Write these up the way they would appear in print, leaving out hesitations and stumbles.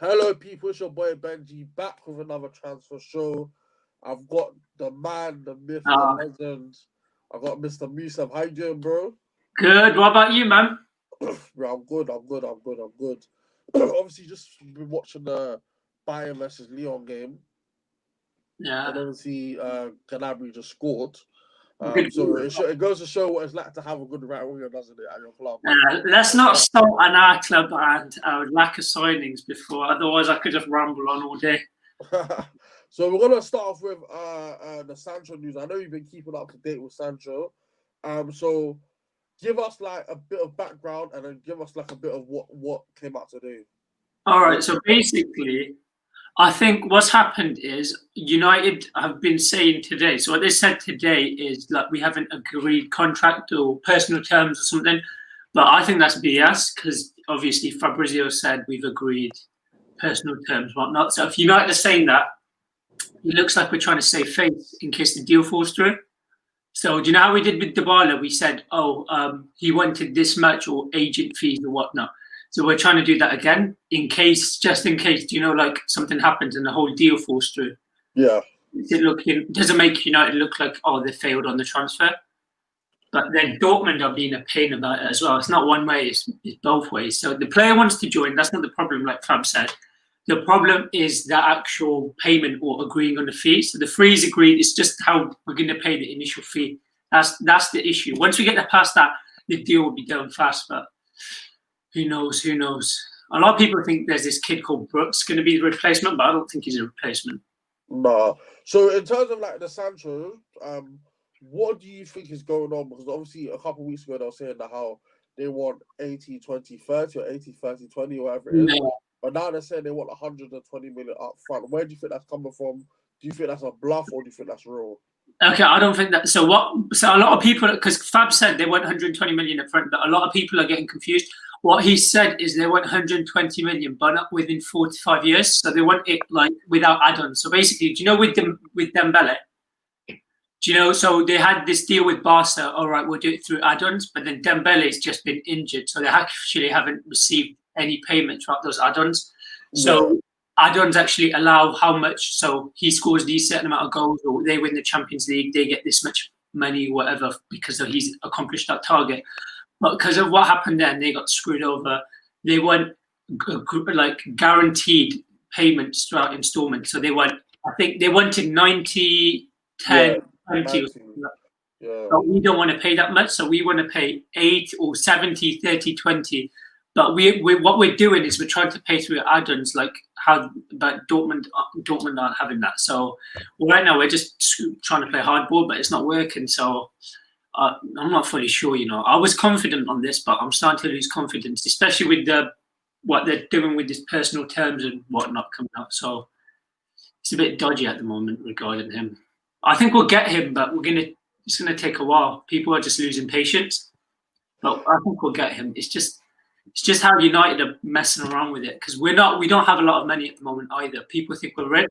Hello, people. It's your boy Benji back with another transfer show. I've got the man, the myth, the Uh, legend. I got Mr. Musab. How you doing, bro? Good. What about you, man? Bro, I'm good. I'm good. Obviously, just been watching the Bayern versus Leon game, Yeah. and obviously, Gnabry just scored. Good. So it goes to show what it's like to have a good right winger, doesn't it, at your club? Let's not start on our club and our lack of signings before. Otherwise, I could just ramble on all day. So we're gonna start off with the Sancho news. I know you've been keeping up to date with Sancho. So give us like a bit of background and then give us like a bit of what came out today. All right. So basically, I think what's happened is United have been saying today. So what they said today is like we haven't agreed contract or personal terms or something. But I think that's BS because obviously Fabrizio said we've agreed personal terms, whatnot. So if United are saying that, it looks like we're trying to save face in case the deal falls through. So do you know how we did with Dybala? We said, he wanted this much or agent fees or whatnot. So we're trying to do that again just in case, like something happens and the whole deal falls through. Yeah. It doesn't make United look like, they failed on the transfer. But then Dortmund are being a pain about it as well. It's not one way, it's both ways. So the player wants to join. That's not the problem, like Fab said. The problem is the actual payment or agreeing on the fee. So the fee is agreed. It's just how we're going to pay the initial fee. That's the issue. Once we get past that, the deal will be done fast. But who knows? Who knows? A lot of people think there's this kid called Brooks going to be the replacement, but I don't think he's a replacement. Nah. So in terms of like the Sancho, what do you think is going on? Because obviously a couple of weeks ago they were saying that how they want 80-20-30 or 80-30-20 or whatever it is. Yeah. But now they're saying they want 120 million up front. Where do you think that's coming from? Do you think that's a bluff or do you think that's real? Okay, I don't think that. So a lot of people, because Fab said they want 120 million up front, but a lot of people are getting confused. What he said is they want 120 million, but not within 45 years. So they want it like without add-ons. So basically, do you know with Dembele? So they had this deal with Barca. All right, we'll do it through add-ons, but then Dembele's just been injured, so they actually haven't received any payment throughout those add-ons. So add-ons actually allow how much. So he scores these certain amount of goals, or they win the Champions League, they get this much money, whatever, because he's accomplished that target. But because of what happened then, they got screwed over. They want like guaranteed payments throughout installments. So I think they wanted 90, 10, 20. Yeah. But we don't want to pay that much. So we want to pay 8 or 70, 30, 20. But what we're doing is we're trying to pay through add-ons, but Dortmund aren't having that. So right now we're just trying to play hardball, but it's not working. So I'm not fully sure. I was confident on this, but I'm starting to lose confidence, especially with what they're doing with these personal terms and whatnot coming out. So it's a bit dodgy at the moment regarding him. I think we'll get him, but it's gonna take a while. People are just losing patience, but I think we'll get him. It's just how United are messing around with it because we don't have a lot of money at the moment either. People think we're rich,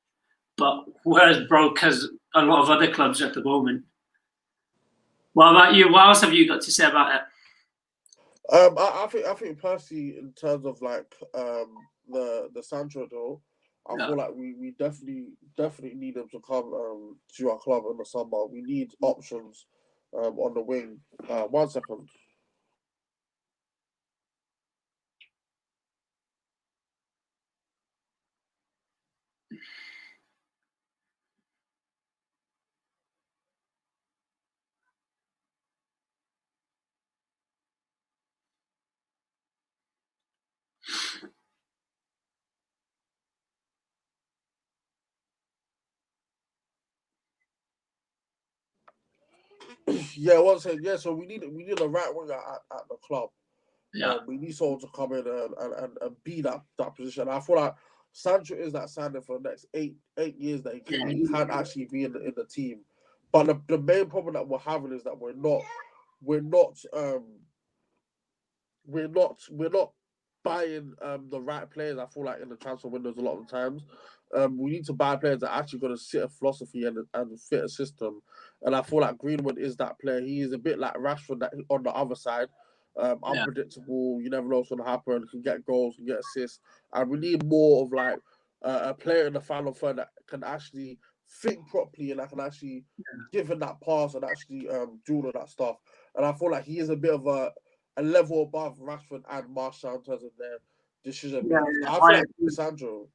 but we're as broke as a lot of other clubs at the moment. What about you? What else have you got to say about it? I think personally, in terms of like the Sancho deal, I feel like we definitely need him to come to our club in the summer. We need options on the wing. 1 second. Yeah, 1 second. Yeah, so we need a right winger at the club. Yeah. We need someone to come in and be that position. I feel like Sancho is that standard for the next eight years that he can actually be in the team. But the main problem that we're having is that we're not buying the right players. I feel like in the transfer windows a lot of the times. We need to buy players that are actually going to sit a philosophy and fit a system. And I feel like Greenwood is that player. He is a bit like Rashford on the other side. unpredictable. You never know what's going to happen. Can get goals, can get assists, and we need more of like a player in the final third that can actually think properly and that can actually give him that pass and actually do all that stuff. And I feel like he is a bit of a level above Rashford and Martial in terms of their decision making. I feel like Sancho.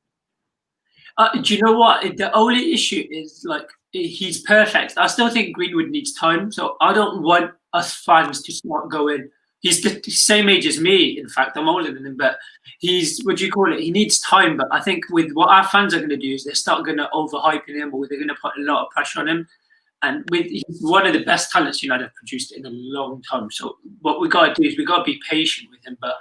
Do you know what? The only issue is like he's perfect. I still think Greenwood needs time, so I don't want us fans to start going. He's the same age as me. In fact, I'm older than him, but he's what do you call it? He needs time. But I think with what our fans are going to do is they start going to overhype him, or they're going to put a lot of pressure on him. And he's one of the best talents United have produced in a long time. So what we got to do is we got to be patient with him. But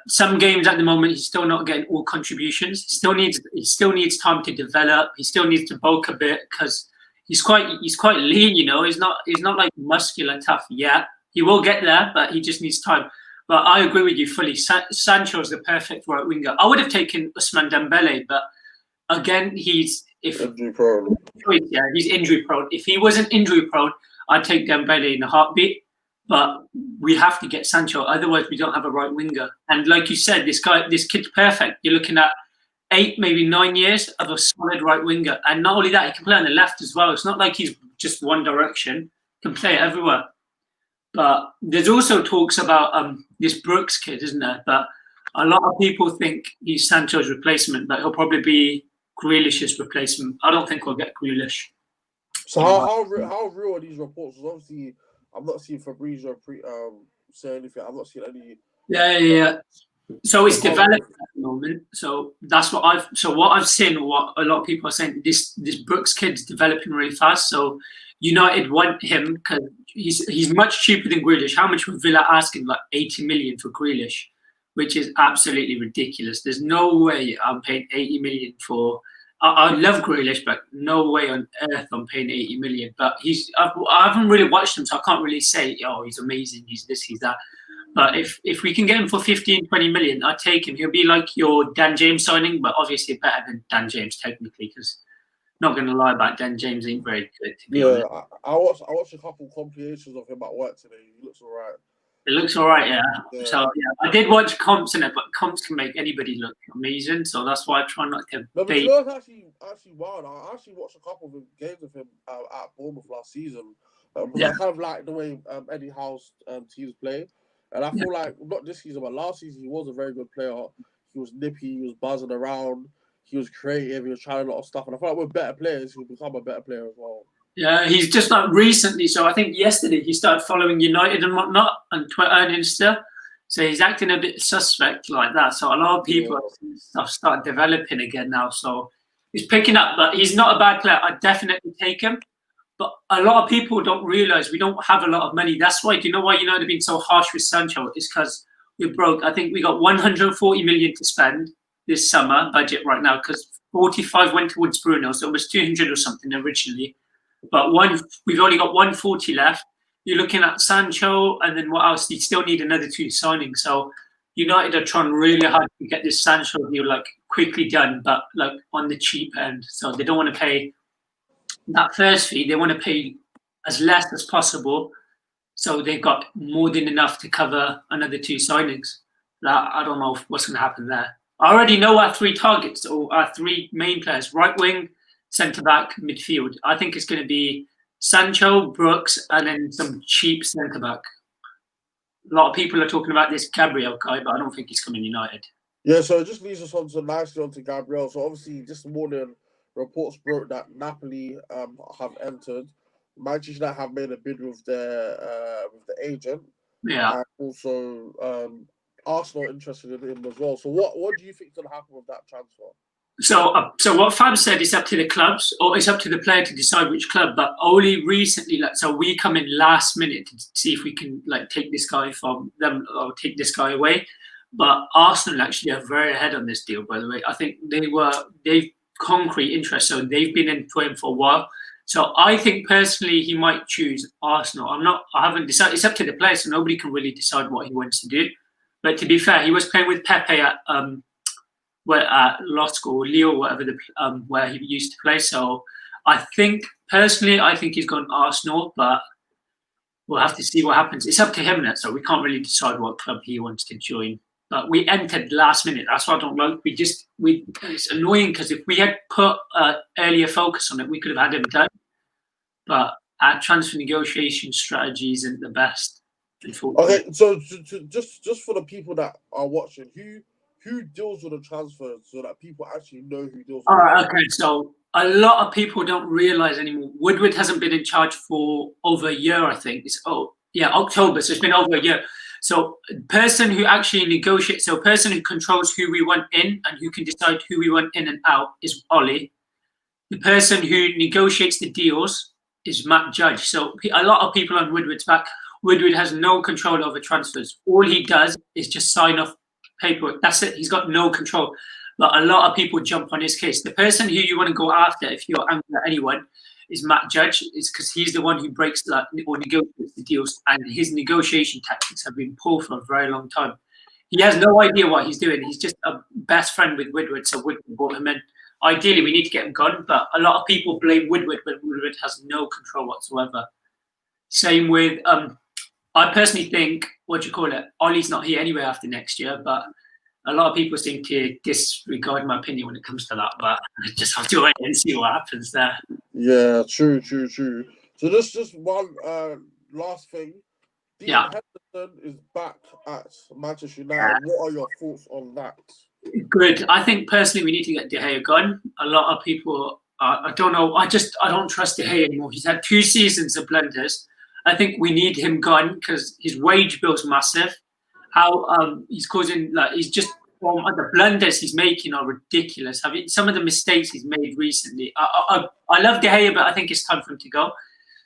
some games at the moment he's still not getting all contributions. He still needs time to develop. He still needs to bulk a bit because he's quite lean. You know, he's not like muscular tough yet. He will get there, but he just needs time. But I agree with you fully. Sancho is the perfect right winger. I would have taken Usmaan Dembele, but again, he's injury prone. Yeah, he's injury prone. If he wasn't injury prone, I'd take Dembele in a heartbeat. But we have to get Sancho, otherwise we don't have a right winger. And like you said, this kid's perfect. You're looking at 8, maybe 9 years of a solid right winger. And not only that, he can play on the left as well. It's not like he's just one direction. He can play everywhere. But there's also talks about this Brooks kid, isn't there? But a lot of people think he's Sancho's replacement, but he'll probably be Grealish's replacement. I don't think we'll get Grealish. So how real are these reports? Because obviously, I'm not seeing Fabrizio say anything. I'm not seeing any. Yeah. So it's developing at the moment. So that's what I've seen. What a lot of people are saying. This Brooks kid's developing really fast. So United want him because he's much cheaper than Grealish. How much would Villa asking? Like 80 million for Grealish, which is absolutely ridiculous. There's no way I'm paying 80 million for. I love Grealish, but no way on earth I'm paying 80 million. But I haven't really watched him, so I can't really say, oh, he's amazing, he's this, he's that. But if we can get him for 15, 20 million, I'd take him. He'll be like your Dan James signing, but obviously better than Dan James technically, because not going to lie about Dan James ain't very good, to be honest. I watched a couple compilations of him at work today. He looks all right. It looks all right, yeah. So yeah, I did watch comps in it, but comps can make anybody look amazing. So that's why I try not to. No, but you know, it's actually wild. I actually watched a couple of games of him at Bournemouth last season. I kind of like the way Eddie Howe's teams play, and I feel like not this season, but last season he was a very good player. He was nippy, he was buzzing around, he was creative, he was trying a lot of stuff, and I feel like with better players, he'll become a better player as well. Yeah, he's just like recently. So I think yesterday he started following United and whatnot on Twitter and Insta. So he's acting a bit suspect like that. So a lot of people have started developing again now. So he's picking up, but he's not a bad player. I'd definitely take him. But a lot of people don't realise we don't have a lot of money. That's why, do you know why United have been so harsh with Sancho? It's because we're broke. I think we got 140 million to spend this summer budget right now because 45 went towards Bruno. So it was 200 or something originally. But we've only got 140 left. You're looking at Sancho, and then what else? You still need another 2 signings. So United are trying really hard to get this Sancho deal like quickly done, but like on the cheap end. So they don't want to pay that first fee. They want to pay as less as possible. So they've got more than enough to cover another 2 signings. I don't know what's going to happen there. I already know our 3 targets, or our 3 main players: right wing, centre-back, midfield. I think it's going to be Sancho, Brooks, and then some cheap centre-back. A lot of people are talking about this Gabriel guy, but I don't think he's coming United. Yeah, so it just leads us nicely onto Gabriel. So obviously this morning, reports broke that Napoli have entered. Manchester United have made a bid with the agent. Yeah. And also Arsenal interested in him as well. So what do you think is going to happen with that transfer? So what Fab said is up to the clubs, or it's up to the player to decide which club. But only recently, so we come in last minute to see if we can take this guy from them or take this guy away. But Arsenal actually are very ahead on this deal, by the way. I think they've concrete interest, so they've been into him for a while. So I think personally he might choose Arsenal. I haven't decided. It's up to the player, so nobody can really decide what he wants to do. But to be fair, he was playing with Pepe at Losk or Lille, whatever where he used to play. So I think personally, he's gone Arsenal, but we'll have to see what happens. It's up to him now, so we can't really decide what club he wants to join. But we entered last minute. That's what I don't like. It's annoying because if we had put earlier focus on it, we could have had him done. But our transfer negotiation strategy isn't the best. Okay, so just for the people that are watching, who deals with the transfers so that people actually know who deals with All right, okay. So a lot of people don't realise anymore. Woodward hasn't been in charge for over a year, I think. It's October, so it's been over a year. So the person who actually negotiates, so a person who controls who we want in and who can decide who we want in and out is Ollie. The person who negotiates the deals is Matt Judge. So a lot of people on Woodward's back. Woodward has no control over transfers. All he does is just sign off paperwork. That's it. He's got no control. But a lot of people jump on his case. The person who you want to go after, if you're angry at anyone, is Matt Judge. It's because he's the one who breaks or negotiates the deals, and his negotiation tactics have been poor for a very long time. He has no idea what he's doing. He's just a best friend with Woodward, so Woodward brought him in. Ideally, we need to get him gone, but a lot of people blame Woodward, but Woodward has no control whatsoever. Same with, I personally think, Ollie's not here anyway after next year, but a lot of people seem to disregard my opinion when it comes to that, but I just have to wait and see what happens there. Yeah, true. So just one last thing. Dean Henderson is back at Manchester United. What are your thoughts on that? Good. I think personally we need to get De Gea gone. A lot of people, I don't know. I don't trust De Gea anymore. He's had 2 seasons of blunders. I think we need him gone because his wage bill's massive. How he's causing he's just the blunders he's making are ridiculous. I mean, some of the mistakes he's made recently. I love De Gea, but I think it's time for him to go.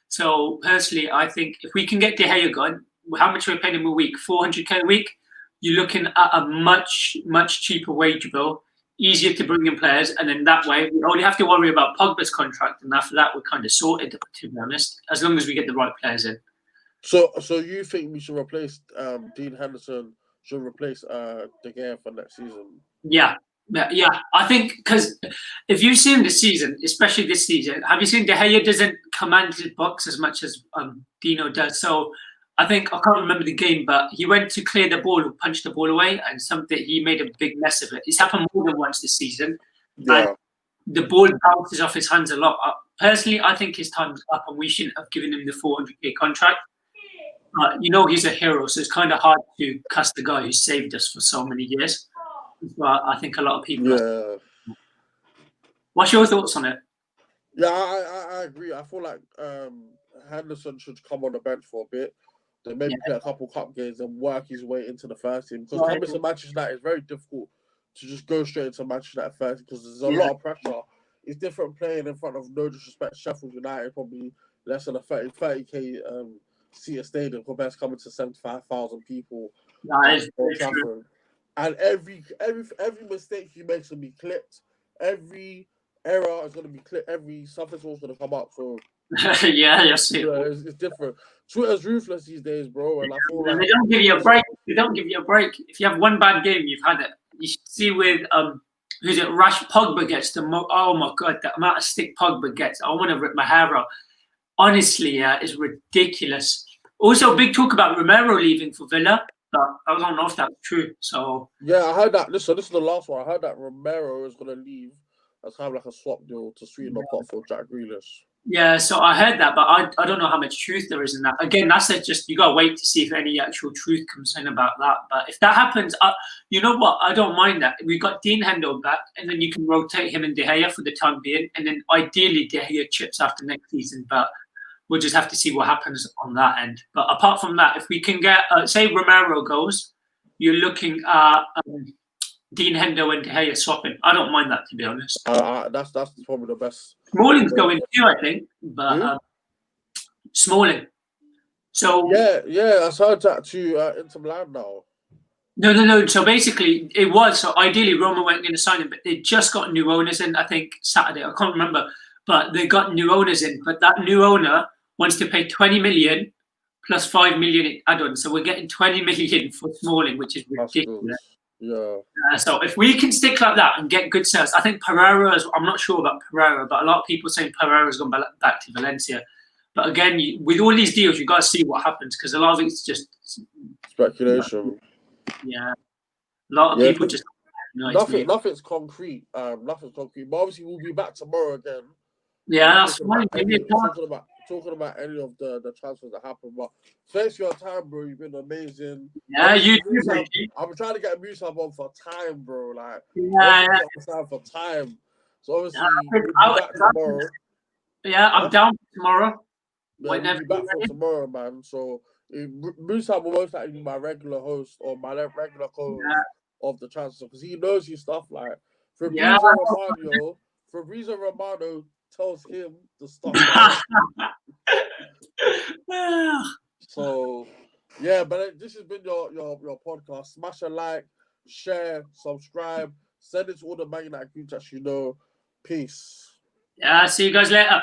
So personally, I think if we can get De Gea gone, how much are we paying him a week? 400k a week. You're looking at a much cheaper wage bill, easier to bring in players, and then that way we only have to worry about Pogba's contract, and after that we're kind of sorted. To be honest, as long as we get the right players in. So you think we should replace Dean Henderson? Should replace De Gea for next season? Yeah. I think because if you've seen this season, especially this season, have you seen De Gea doesn't command his box as much as Dino does? So I think, I can't remember the game, but he went to clear the ball or punch the ball away, and he made a big mess of it. It's happened more than once this season. Yeah. And the ball bounces off his hands a lot. Personally, I think his time's up, and we shouldn't have given him the 400k contract. He's a hero, so it's kind of hard to cuss the guy who saved us for so many years. But I think a lot of people. Yeah. What's your thoughts on it? Yeah, I agree. I feel like Henderson should come on the bench for a bit. Then maybe play a couple cup games and work his way into the first team. Because coming to Manchester United is very difficult to just go straight into Manchester United first, because there's a lot of pressure. It's different playing in front of, no disrespect, Sheffield United, probably less than a 30k seater stadium compared to coming to 75,000 people. And every mistake he makes will be clipped. Every error is going to be clipped. Something's always going to come up. So yes, it's different. Twitter's ruthless these days, bro. And I feel like they don't give you a break. They don't give you a break. If you have one bad game, you've had it. You see with who's it? Pogba gets oh my god, the amount of stick Pogba gets. I want to rip my hair out. Honestly, it's ridiculous. Also, big talk about Romero leaving for Villa, but I don't know if that's true. So yeah, I heard that. Listen, this is the last one. I heard that Romero is going to leave as kind of like a swap deal to sweeten the pot for Jack Grealish. Yeah, so I heard that, but I don't know how much truth there is in that. Again, that's just you gotta wait to see if any actual truth comes in about that. But if that happens, you know what? I don't mind that. We've got Dean Hendo back, and then you can rotate him and De Gea for the time being, and then ideally De Gea chips after next season. But we'll just have to see what happens on that end. But apart from that, if we can get, say Romero goes, you're looking at Dean Hendo and De Gea swapping. I don't mind that, to be honest. That's probably the best. Smalling's going too, I think, but Smalling. So yeah, I heard that to Inter Milan now. No. So basically, it was. So ideally, Roma weren't going to sign him, but they just got new owners in. I think Saturday. I can't remember, but they got new owners in. But that new owner wants to pay 20 million plus 5 million add-on. So we're getting 20 million for Smalling, which is ridiculous. Yeah. So if we can stick like that and get good sales, I think Pereira. I'm not sure about Pereira, but a lot of people saying Pereira's gone back to Valencia. But again, with all these deals, you got to see what happens because a lot of it's just speculation. Yeah, a lot of people just nothing's concrete. Nothing's concrete. But obviously, we'll be back tomorrow again. Yeah, that's fine. Talking about any of the transfers that happened. But thanks for your time, bro. You've been amazing. Yeah, you too, I'm trying to get Musab on for time, bro. Like, yeah. For time. So obviously, we'll be back tomorrow. Yeah, I'm down for tomorrow. Yeah, we'll be back for tomorrow, man. So Musab will most likely be my regular host or my regular co-host of the transfer because he knows his stuff. Like Fabrizio Romano tells him the stuff. So yeah, but this has been your podcast. Smash a like, share, subscribe, send it to all the Man United groups that you know. Peace. Yeah, see you guys later.